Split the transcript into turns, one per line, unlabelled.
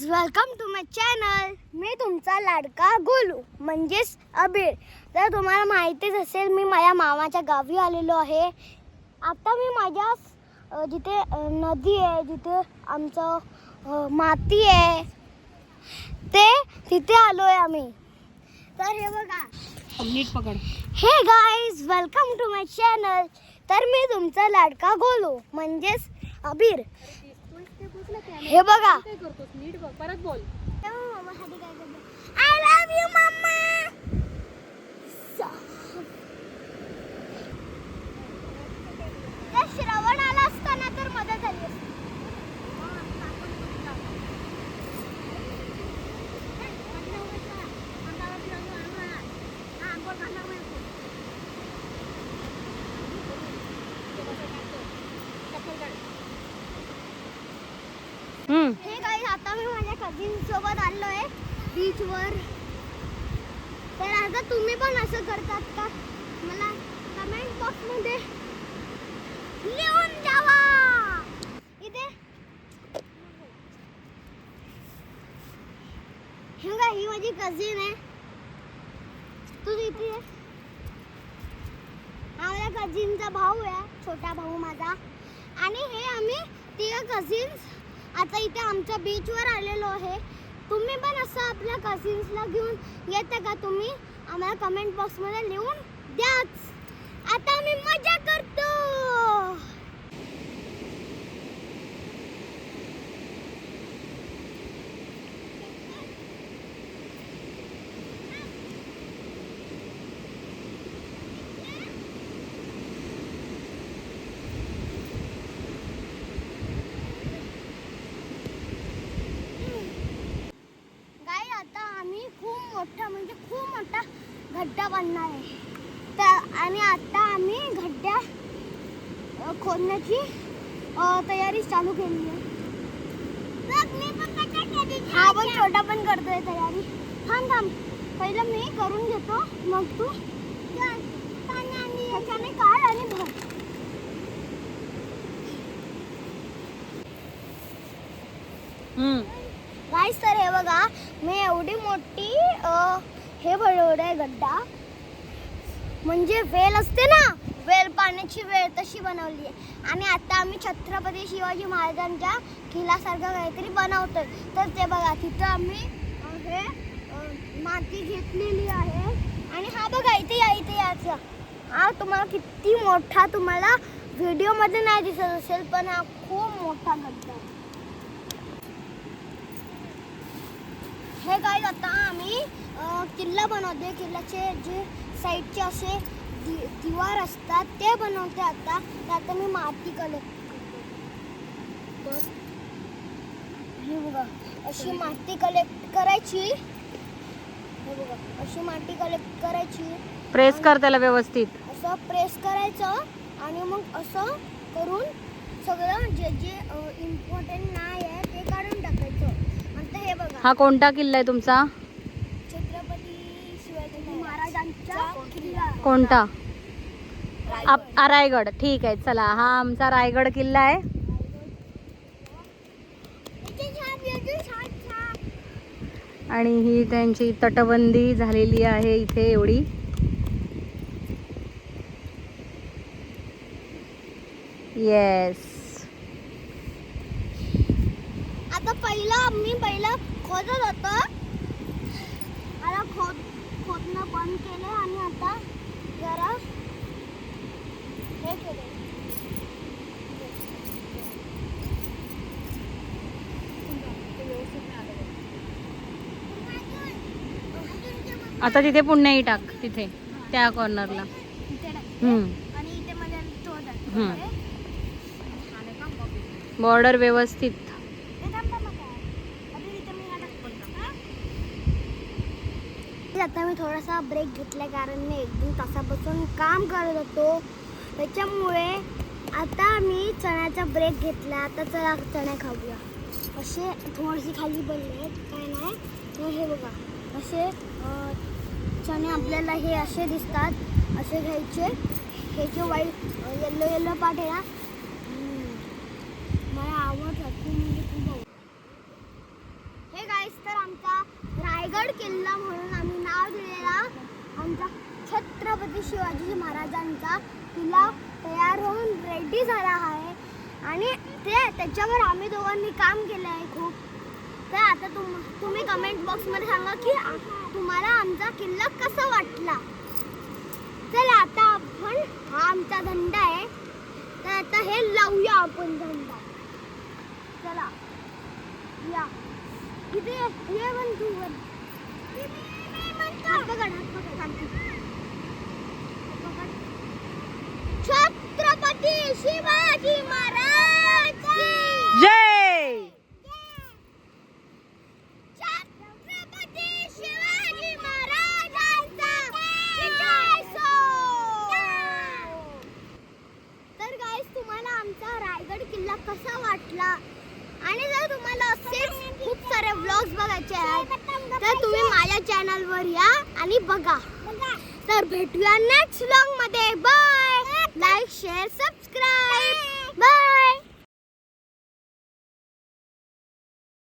Welcome to my channel. मी तुमचा लाडका गोलू म्हणजेच अबीर. तर तुम्हाला माहितीच असेल मी माझ्या मामाच्या गावी आलेलो आहे. आता मी माझ्या जिथे नदी आहे, जिथे आमचं माती आहे ते तिथे आलो आहे आम्ही. तर हे बघा,
नीट पकड.
Hey guys, welcome to my channel. तर मी तुमचा लाडका गोलू म्हणजेच अबीर. हे बघा,
काय करतोस? नीट बघ, परत बोल.
I love you mamma. Shravan आला असताना तर मदत झाली असती. हे काही आता मी माझ्या कझिन सोबत आलो आहे बीचवर. तर आता तुम्ही पण असं करतात का? मला कमेंट बॉक्स मध्ये लिहून द्यावा. इथे हे बघा, ही माझी कझिन आहे. तू इथे आहे. हा माझ्या कझिनचा भाऊ आहे, छोटा भाऊ माझा. आणि हे आम्ही तिघं कझिन्स आता इथे आमच्या बीचवर आलेलो आहे. तुम्ही पण असं आपल्या कझिन्सला घेऊन येता का? तुम्ही आम्हाला कमेंट बॉक्समध्ये लिहून द्याच. आता आम्ही मजा करतो. खूप मोठा गड्डा बनणार आहे. तर आणि आता आम्ही गड्डा खोदण्याची तयारी चालू केली आहे. हा पण छोटा पण करतोय तयारी. थांब पहिलं मी करून घेतो, मग तू ह्याच्याने काढ आणि भर. गाईस, तर हे बघा, मी एवढी मोठी हे बनवलं आहे गड्डा. म्हणजे वेल असते ना, वेल, पाण्याची वेल, तशी बनवली आहे. आणि आता आम्ही छत्रपती शिवाजी महाराजांच्या किल्ल्यासारखं काहीतरी बनवतोय. तर ते बघा, तिथं आम्ही हे माती घेतलेली आहे. आणि हा बघा, इथे याचा हा तुम्हाला किती मोठा, तुम्हाला व्हिडिओमध्ये नाही दिसत असेल, पण हा खूप मोठा गड्डा आहे. हे गाईज, आता आम्ही किल्ला बनवते. किल्ल्याचे जे साईडचे असे दिवार असतात ते बनवते. आता मी माती कलेक्ट करतो. हे बघा, अशी माती कलेक्ट करायची. हे बघा, अशी माती कलेक्ट करायची.
प्रेस कर त्याला व्यवस्थित.
असं प्रेस करायचं आणि मग असं करून सगळं जे जे इम्पॉर्टंट नाही आहे ते काढून टाकायचं. हे बघा,
हा कोणता किल्ला आहे तुमचा?
छत्रपती शिवाजी महाराजांचा किल्ला.
कोणता? रायगड. ठीक आहे, चला. हा आमचा रायगड किल्ला आहे. आणि ही त्यांची तटबंदी झालेली आहे इथे एवढी. येस.
आता मी पहिलं खोदत होतो. आता खोदणं बंद केलं आणि आता जरा हे केलं.
आता तिथे पुन्हा टाक, तिथे त्या कॉर्नरला.
आणि इथे माझ्या
बॉर्डर व्यवस्थित.
आता मी थोडासा ब्रेक घेतला, कारण मी 1-2 तासापासून काम करत होतो. त्याच्यामुळे आता मी चण्याचा ब्रेक घेतला. आता चला चणे खाऊया. असे थोडेसे खाली पडले आहेत, काय नाही. तर हे बघा, असे चणे आपल्याला हे असे दिसतात. असे घ्यायचे. हे जे वाईट येलो पाट आहे ना, मला आवडतात. हे किल्ला म्हणून आम्ही नाव दिलेला आमचा छत्रपती शिवाजी महाराजांचा किल्ला तयार होऊन रेडी झाला आहे आणि त्याच्यावर आम्ही दोघांनी काम केलं आहे खूप. तर आता तुम्ही कमेंट बॉक्समध्ये सांगा की तुम्हाला आमचा किल्ला कसा वाटला. चला आता आपण हा आमचा झेंडा आहे तर आता हे लावूया आपण झेंडा. चला या इथे ये पण तू हात पकड. छत्रपती शिवाजी महाराज की
जय.
छत्रपती शिवाजी महाराजांचा विजय सो. तर गाईस तुम्हाला आमचा रायगड किल्ला कसा वाटला आणि जर तुम्हाला असेच खूप सारे व्लॉग्स बघायचे आहेत तर तुम्ही माझ्या चॅनलवर या आणि बघा. तर भेटूया नेक्स्ट व्लॉग मध्ये. बाय. Like share subscribe.